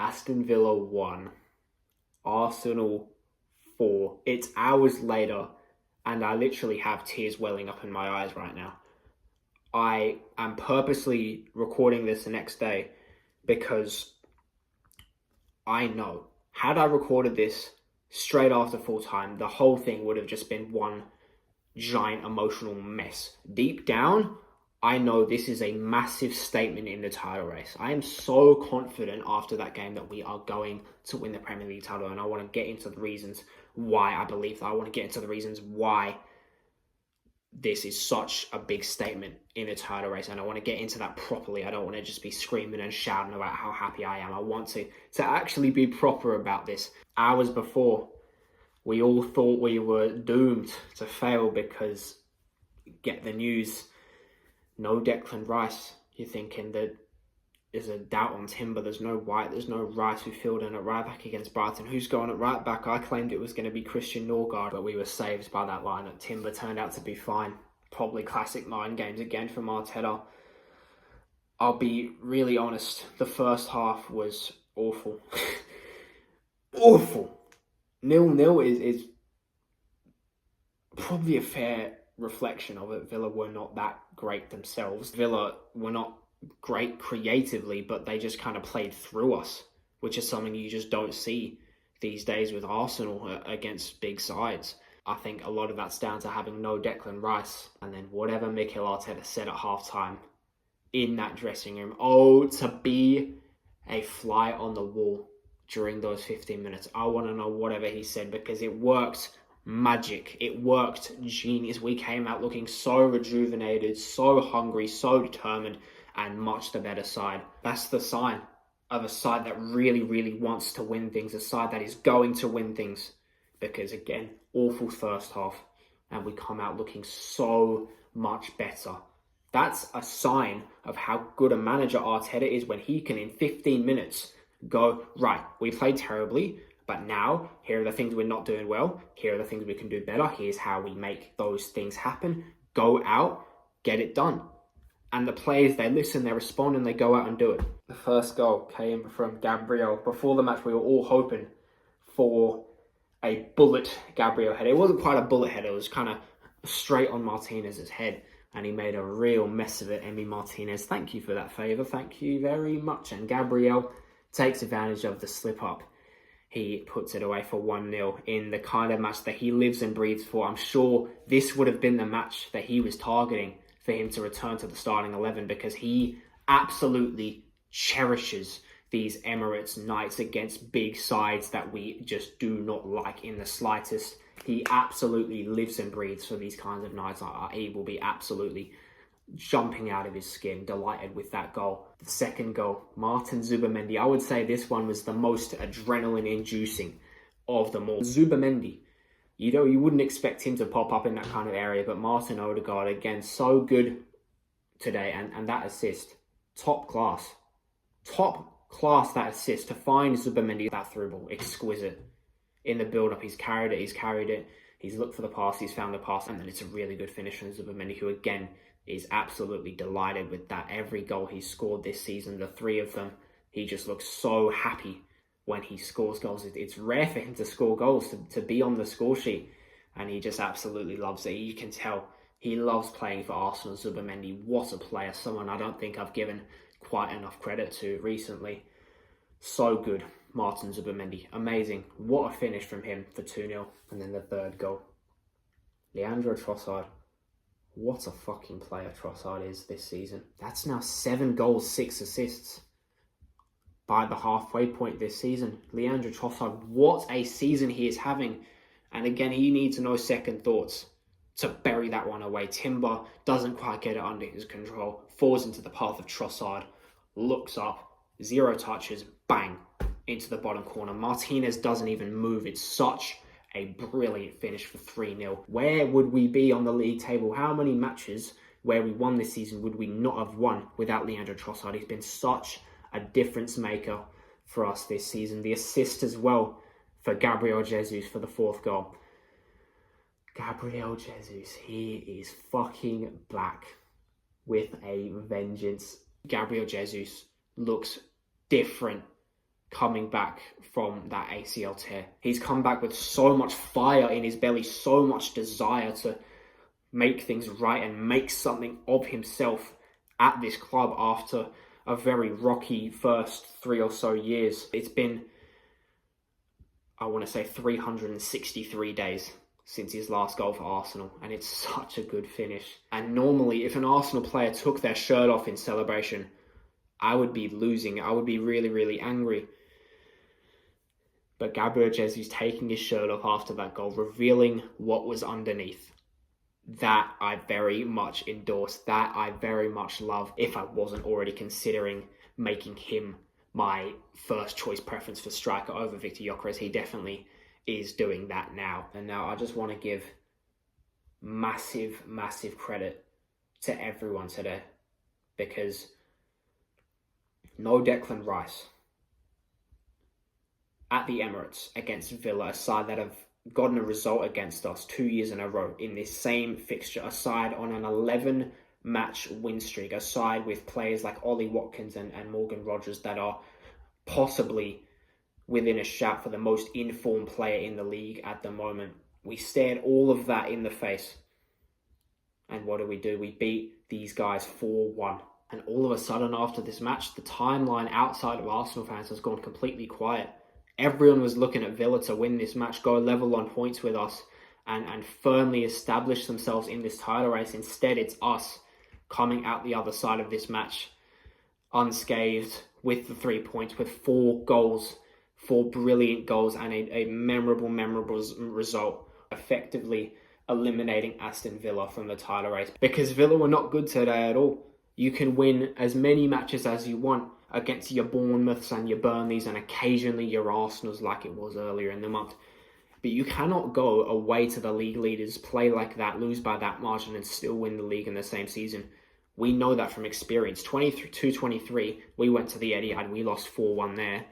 Aston Villa 1, Arsenal 4. It's hours later, and I literally have tears welling up in my eyes right now. I am purposely recording this the next day because I know, had I recorded this straight after full time, the whole thing would have just been one giant emotional mess. Deep down, I know this is a massive statement in the title race. I am so confident after that game that we are going to win the Premier League title, and I want to get into the reasons why I believe that. I want to get into the reasons why this is such a big statement in the title race, and I want to get into that properly. I don't want to just be screaming and shouting about how happy I am. I want to actually be proper about this. Hours before, we all thought we were doomed to fail because, get the news, no Declan Rice. You're thinking that there's a doubt on Timber. There's no White. There's no Rice who filled in at right back against Brighton. Who's going at right back? I claimed it was going to be Christian Norgard, but we were saved by that lineup. Timber turned out to be fine. Probably classic 9 games again from Arteta. I'll be really honest. The first half was awful. Awful. 0-0 is probably a fair reflection of it. Villa were not that great themselves. Villa were not great creatively, but they just kind of played through us, which is something you just don't see these days with Arsenal against big sides. I think a lot of that's down to having no Declan Rice, and then whatever Mikel Arteta said at halftime in that dressing room. Oh, to be a fly on the wall during those 15 minutes. I want to know whatever he said, because it worked magic. It worked genius. We came out looking so rejuvenated, so hungry, so determined, and much the better side. That's the sign of a side that really, really wants to win things, a side that is going to win things. Because again, awful first half, and we come out looking so much better. That's a sign of how good a manager Arteta is, when he can, in 15 minutes, go, right, we played terribly, but now, here are the things we're not doing well. Here are the things we can do better. Here's how we make those things happen. Go out, get it done. And the players, they listen, they respond, and they go out and do it. The first goal came from Gabriel. Before the match, we were all hoping for a bullet Gabriel header. It wasn't quite a bullet header. It was kind of straight on Martinez's head, and he made a real mess of it. Emi Martinez, thank you for that favour. Thank you very much. And Gabriel takes advantage of the slip-up. He puts it away for 1-0 in the kind of match that he lives and breathes for. I'm sure this would have been the match that he was targeting for him to return to the starting 11, because he absolutely cherishes these Emirates nights against big sides that we just do not like in the slightest. He absolutely lives and breathes for these kinds of nights. He will be absolutely jumping out of his skin, delighted with that goal. The second goal, Martin Zubimendi. I would say this one was the most adrenaline-inducing of them all. Zubimendi, you wouldn't expect him to pop up in that kind of area, but Martin Odegaard, again, so good today. And that assist, top class, that assist to find Zubimendi, that through ball, exquisite. In the build-up, he's carried it, he's looked for the pass, he's found the pass, and then it's a really good finish from Zubimendi, who again is absolutely delighted with that. Every goal he's scored this season, the 3 of them, he just looks so happy when he scores goals. It's rare for him to score goals, to be on the score sheet, and he just absolutely loves it. You can tell he loves playing for Arsenal. Zubimendi, what a player, someone I don't think I've given quite enough credit to recently. So good, Martin Zubimendi, amazing. What a finish from him for 2-0. And then the third goal, Leandro Trossard. What a fucking player Trossard is this season. That's now 7 goals, 6 assists by the halfway point this season. Leandro Trossard, what a season he is having. And again, he needs no second thoughts to bury that one away. Timber doesn't quite get it under his control, falls into the path of Trossard, looks up, 0 touches, bang, into the bottom corner. Martinez doesn't even move. It's such a brilliant finish for 3-0. Where would we be on the league table? How many matches where we won this season would we not have won without Leandro Trossard? He's been such a difference maker for us this season. The assist as well for Gabriel Jesus for the 4th goal. Gabriel Jesus, he is fucking back with a vengeance. Gabriel Jesus looks different coming back from that ACL tear. He's come back with so much fire in his belly, so much desire to make things right and make something of himself at this club after a very rocky first 3 or so years. It's been, I want to say, 363 days since his last goal for Arsenal, and it's such a good finish. And normally, if an Arsenal player took their shirt off in celebration, I would be losing. I would be really, really angry. But Gabriel Jesus taking his shirt off after that goal, revealing what was underneath, that I very much endorse, that I very much love, if I wasn't already considering making him my first choice preference for striker over Victor Gyökeres. He definitely is doing that now. And now I just want to give massive, massive credit to everyone today, because no Declan Rice at the Emirates against Villa, a side that have gotten a result against us 2 years in a row in this same fixture, a side on an 11-match win streak, a side with players like Ollie Watkins and Morgan Rogers that are possibly within a shout for the most informed player in the league at the moment. We stared all of that in the face. And what do? We beat these guys 4-1. And all of a sudden after this match, the timeline outside of Arsenal fans has gone completely quiet. Everyone was looking at Villa to win this match, go level on points with us, and firmly establish themselves in this title race. Instead, it's us coming out the other side of this match unscathed with the 3 points, with 4 goals, 4 brilliant goals, and a memorable result, effectively eliminating Aston Villa from the title race. Because Villa were not good today at all. You can win as many matches as you want against your Bournemouths and your Burnleys and occasionally your Arsenals like it was earlier in the month. But you cannot go away to the league leaders, play like that, lose by that margin and still win the league in the same season. We know that from experience. 22-23, we went to the Etihad, we lost 4-1 there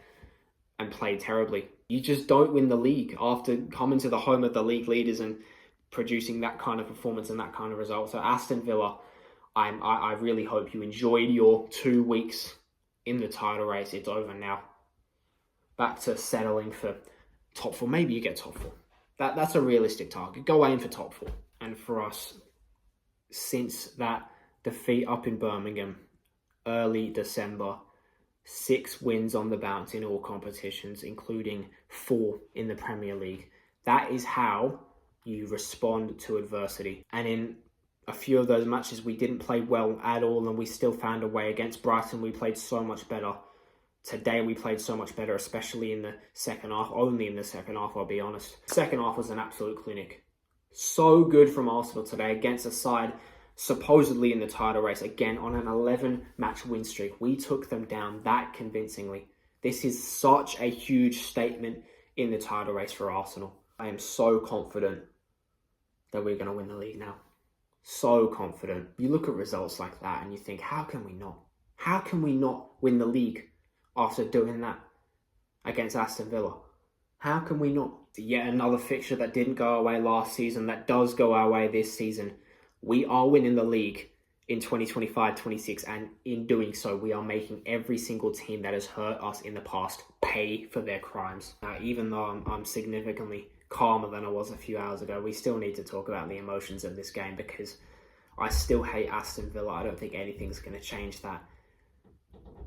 and played terribly. You just don't win the league after coming to the home of the league leaders and producing that kind of performance and that kind of result. So Aston Villa, I really hope you enjoyed your 2 weeks in the title race. It's over now. Back to settling for top 4. Maybe you get top 4. That's a realistic target. Go aim for top 4. And for us, since that defeat up in Birmingham, early December, 6 wins on the bounce in all competitions, including 4 in the Premier League. That is how you respond to adversity. And in a few of those matches, we didn't play well at all, and we still found a way. Against Brighton, we played so much better. Today, we played so much better, especially in the second half. Only in the second half, I'll be honest. Second half was an absolute clinic. So good from Arsenal today against a side supposedly in the title race. Again, on an 11-match win streak, we took them down that convincingly. This is such a huge statement in the title race for Arsenal. I am so confident that we're going to win the league now. So confident. You look at results like that and you think, how can we not? How can we not win the league after doing that against Aston Villa? How can we not? Yet another fixture that didn't go our way last season, that does go our way this season. We are winning the league in 2025-26, and in doing so, we are making every single team that has hurt us in the past pay for their crimes. Now, even though I'm significantly calmer than I was a few hours ago, we still need to talk about the emotions of this game, because I still hate Aston Villa. I don't think anything's going to change that.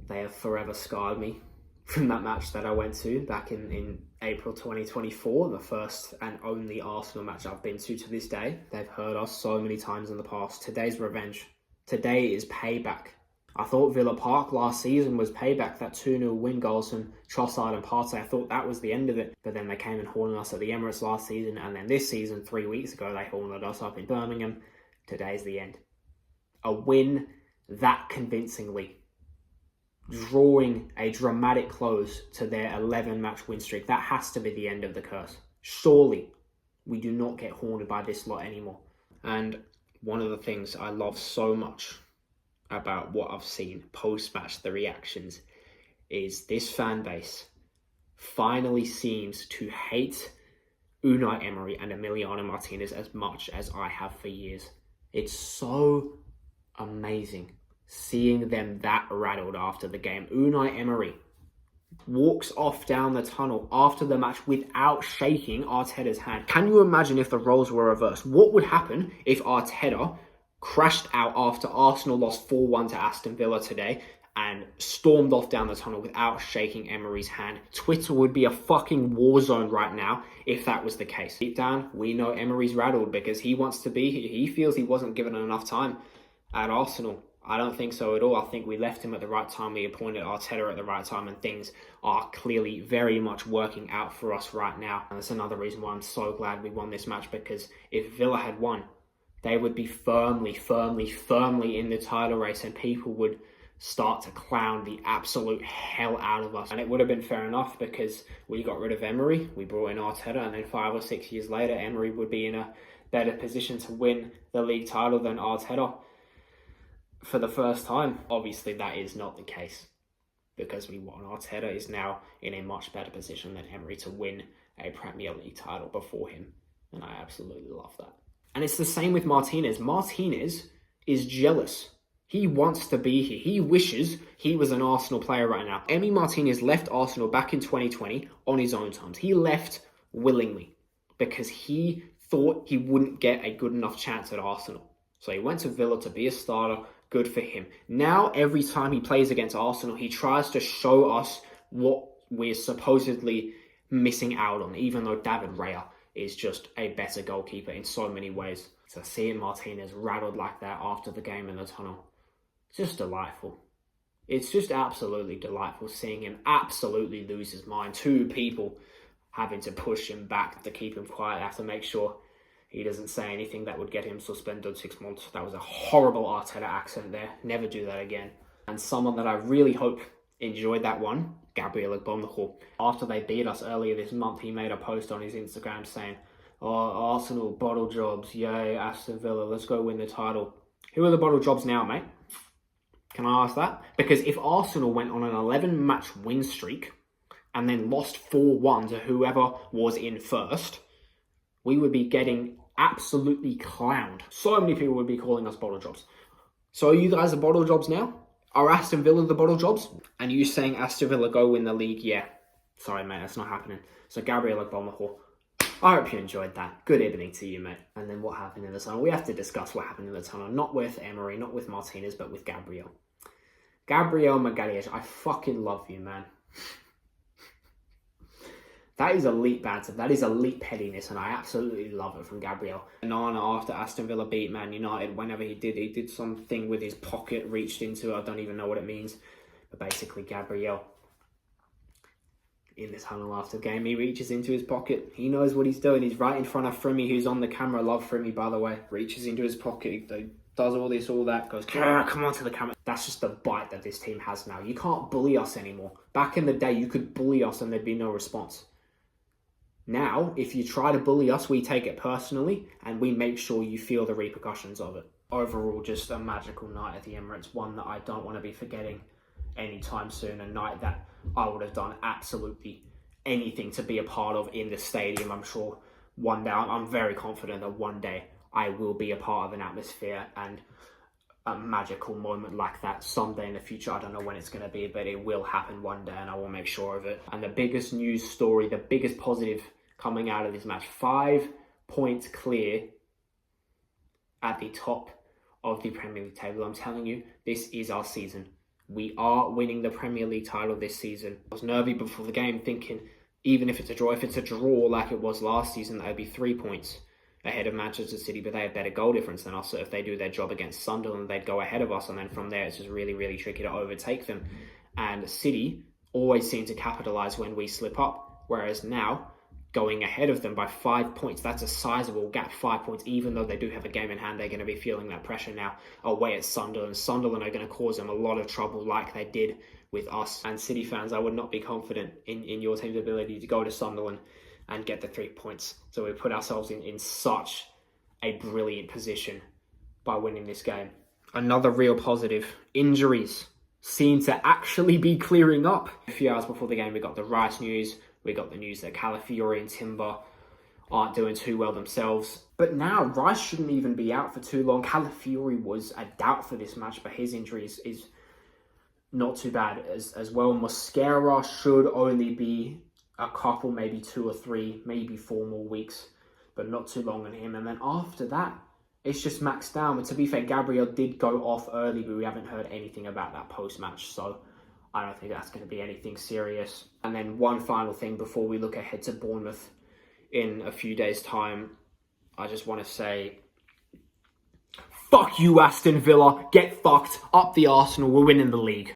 They have forever scarred me from that match that I went to back in April 2024, the first and only Arsenal match I've been to this day. They've hurt us so many times in the past. Today's revenge. Today is payback. I thought Villa Park last season was payback, that 2-0 win goals from Trossard and Partey. I thought that was the end of it. But then they came and horned us at the Emirates last season, and then this season, 3 weeks ago, they horned us up in Birmingham. Today's the end. A win that convincingly, drawing a dramatic close to their 11-match win streak. That has to be the end of the curse. Surely we do not get horned by this lot anymore. And one of the things I love so much about what I've seen post-match, the reactions, is this fan base finally seems to hate Unai Emery and Emiliano Martinez as much as I have for years. It's so amazing seeing them that rattled after the game. Unai Emery walks off down the tunnel after the match without shaking Arteta's hand. Can you imagine if the roles were reversed? What would happen if Arteta crashed out after Arsenal lost 4-1 to Aston Villa today and stormed off down the tunnel without shaking Emery's hand? Twitter would be a fucking war zone right now if that was the case. Deep down, we know Emery's rattled because he wants to be here. He feels he wasn't given enough time at Arsenal. I don't think so at all. I think we left him at the right time. We appointed Arteta at the right time, and things are clearly very much working out for us right now. And that's another reason why I'm so glad we won this match, because if Villa had won, they would be firmly in the title race, and people would start to clown the absolute hell out of us. And it would have been fair enough because we got rid of Emery, we brought in Arteta, and then 5 or 6 years later, Emery would be in a better position to win the league title than Arteta for the first time. Obviously, that is not the case because we won. Arteta is now in a much better position than Emery to win a Premier League title before him, and I absolutely love that. And it's the same with Martinez. Martinez is jealous. He wants to be here. He wishes he was an Arsenal player right now. Emi Martinez left Arsenal back in 2020 on his own terms. He left willingly because he thought he wouldn't get a good enough chance at Arsenal. So he went to Villa to be a starter. Good for him. Now, every time he plays against Arsenal, he tries to show us what we're supposedly missing out on, even though David Raya is just a better goalkeeper in so many ways. So seeing Martinez rattled like that after the game in the tunnel, just delightful. It's just absolutely delightful seeing him absolutely lose his mind. 2 people having to push him back to keep him quiet, have to make sure he doesn't say anything that would get him suspended 6 months. That was a horrible Arteta accent there. Never do that again. And someone that I really hope enjoyed that one, Gabriel Agbonlahor. After they beat us earlier this month, he made a post on his Instagram saying, "Oh, Arsenal, bottle jobs. Yay, Aston Villa, let's go win the title." Who are the bottle jobs now, mate? Can I ask that? Because if Arsenal went on an 11-match win streak and then lost 4-1 to whoever was in first, we would be getting absolutely clowned. So many people would be calling us bottle jobs. So are you guys the bottle jobs now? Are Aston Villa the bottle jobs? And you saying Aston Villa go win the league? Yeah. Sorry, mate, that's not happening. So Gabriel Agbonlahor, I hope you enjoyed that. Good evening to you, mate. And then what happened in the tunnel? We have to discuss what happened in the tunnel. Not with Emery, not with Martinez, but with Gabriel. Gabriel Magalhaes, I fucking love you, man. That is elite banter. That is elite pettiness, and I absolutely love it from Gabriel. Nana, after Aston Villa beat Man United, whenever he did something with his pocket, reached into it. I don't even know what it means. But basically, Gabriel, in the tunnel after the game, he reaches into his pocket. He knows what he's doing. He's right in front of Frimmy, who's on the camera. Love Frimmy, by the way. Reaches into his pocket, does all this, all that, goes, come on to the camera. That's just the bite that this team has now. You can't bully us anymore. Back in the day, you could bully us and there'd be no response. Now, if you try to bully us, we take it personally and we make sure you feel the repercussions of it. Overall, just a magical night at the Emirates, one that I don't want to be forgetting anytime soon, a night that I would have done absolutely anything to be a part of in the stadium. I'm sure one day, I'm very confident that one day I will be a part of an atmosphere and a magical moment like that someday in the future. I don't know when it's going to be, but it will happen one day and I will make sure of it. And the biggest news story, the biggest positive coming out of this match, 5 points clear at the top of the Premier League table. I'm telling you, this is our season. We are winning the Premier League title this season. I was nervy before the game thinking, even if it's a draw like it was last season, that would be 3 points ahead of Manchester City, but they have better goal difference than us. So if they do their job against Sunderland, they'd go ahead of us. And then from there, it's just really, really tricky to overtake them. And City always seem to capitalise when we slip up. Whereas now, going ahead of them by 5 points, that's a sizable gap, 5 points. Even though they do have a game in hand, they're going to be feeling that pressure now away at Sunderland. Sunderland are going to cause them a lot of trouble like they did with us. And City fans, I would not be confident in your team's ability to go to Sunderland and get the 3 points. So we put ourselves in such a brilliant position by winning this game. Another real positive, injuries seem to actually be clearing up. A few hours before the game, we got the Rice news. We got the news that Calafiori and Timber aren't doing too well themselves. But now, Rice shouldn't even be out for too long. Calafiori was a doubt for this match, but his injury is not too bad as well. Mosquera should only be a couple, maybe 2 or 3, maybe 4 more weeks, but not too long on him. And then after that, it's just maxed down. But to be fair, Gabriel did go off early, but we haven't heard anything about that post-match, so I don't think that's going to be anything serious. And then one final thing before we look ahead to Bournemouth in a few days' time, I just want to say, fuck you, Aston Villa. Get fucked. Up the Arsenal. We're winning the league.